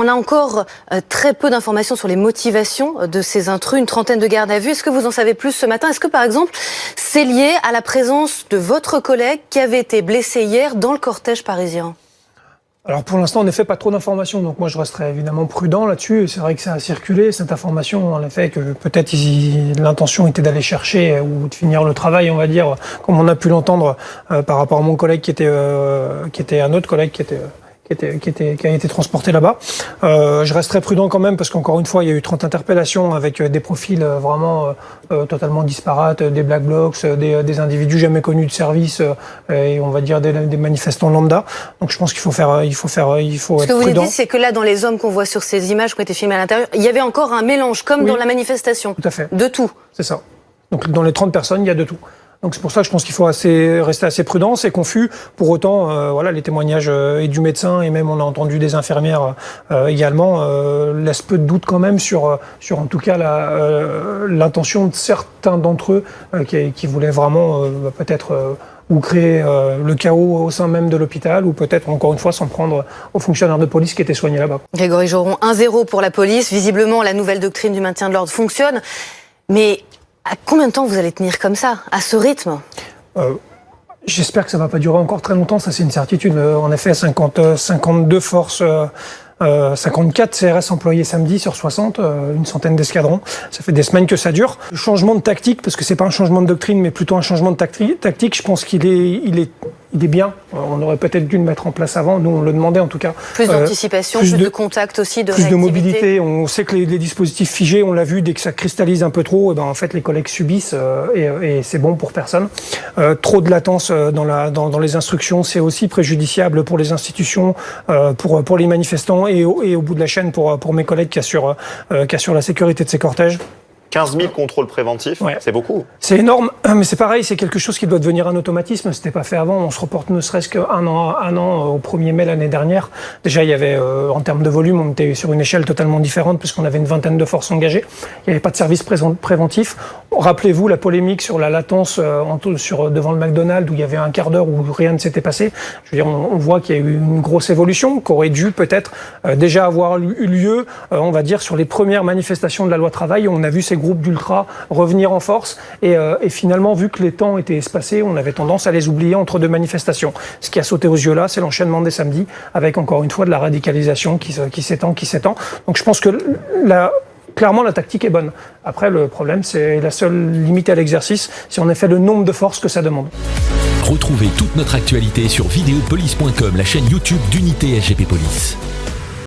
on a encore très peu d'informations sur les motivations de ces intrus, une trentaine de gardes à vue. Est-ce que vous en savez plus ce matin? Est-ce que par exemple c'est lié à la présence de votre collègue qui avait été blessé hier dans le cortège parisien? Alors pour l'instant, en effet, pas trop d'informations, donc moi je resterai évidemment prudent là-dessus. C'est vrai que ça a circulé, cette information, en effet, que peut-être l'intention était d'aller chercher ou de finir le travail, on va dire, comme on a pu l'entendre par rapport à mon collègue qui était un autre collègue qui a été transporté là-bas. Je resterai prudent quand même parce qu'encore une fois, il y a eu 30 interpellations avec des profils vraiment totalement disparates, des black blocs, des individus jamais connus de service et on va dire des manifestants lambda. Donc je pense qu'il faut être prudent. Ce que vous dites, c'est que là, dans les hommes qu'on voit sur ces images qui ont été filmées à l'intérieur, il y avait encore un mélange, comme dans la manifestation. Tout à fait. De tout. C'est ça. Donc dans les 30 personnes, il y a de tout. Donc c'est pour ça que je pense qu'il faut rester assez prudent, c'est confus. Pour autant, voilà, les témoignages et du médecin et même on a entendu des infirmières également laissent peu de doute quand même sur en tout cas l'intention de certains d'entre eux qui voulaient vraiment peut-être ou créer le chaos au sein même de l'hôpital ou peut-être encore une fois s'en prendre aux fonctionnaires de police qui étaient soignés là-bas. Grégory Joron, 1-0 pour la police. Visiblement, la nouvelle doctrine du maintien de l'ordre fonctionne, mais à combien de temps vous allez tenir comme ça, à ce rythme? J'espère que ça ne va pas durer encore très longtemps, ça c'est une certitude. En effet, 52 forces, 54 CRS employés samedi sur 60, une centaine d'escadrons. Ça fait des semaines que ça dure. Le changement de tactique, parce que c'est pas un changement de doctrine, mais plutôt un changement de tactique, je pense qu'il est bien. On aurait peut-être dû le mettre en place avant. Nous, on le demandait en tout cas. Plus d'anticipation, plus de contact aussi, de réactivité. Plus de mobilité. On sait que les dispositifs figés, on l'a vu, dès que ça cristallise un peu trop, et ben en fait les collègues subissent et c'est bon pour personne. Trop de latence dans les instructions, c'est aussi préjudiciable pour les institutions, pour les manifestants et au bout de la chaîne pour mes collègues qui assurent la sécurité de ces cortèges. 15 000 contrôles préventifs, ouais. C'est beaucoup. C'est énorme, mais c'est pareil, c'est quelque chose qui doit devenir un automatisme. C'était pas fait avant. On se reporte ne serait-ce qu'un an au 1er mai l'année dernière. Déjà, il y avait, en termes de volume, on était sur une échelle totalement différente puisqu'on avait une vingtaine de forces engagées. Il n'y avait pas de service préventif. Rappelez-vous la polémique sur la latence devant le McDonald's où il y avait un quart d'heure où rien ne s'était passé. Je veux dire, on voit qu'il y a eu une grosse évolution qui aurait dû peut-être déjà avoir eu lieu, on va dire, sur les premières manifestations de la loi travail. On a vu ces groupes d'ultra revenir en force et finalement, vu que les temps étaient espacés, on avait tendance à les oublier entre deux manifestations. Ce qui a sauté aux yeux là, c'est l'enchaînement des samedis avec encore une fois de la radicalisation qui s'étend. Donc je pense que clairement, la tactique est bonne. Après, le problème, c'est la seule limite à l'exercice, c'est en effet le nombre de forces que ça demande. Retrouvez toute notre actualité sur videopolice.com, la chaîne YouTube d'Unité SGP Police.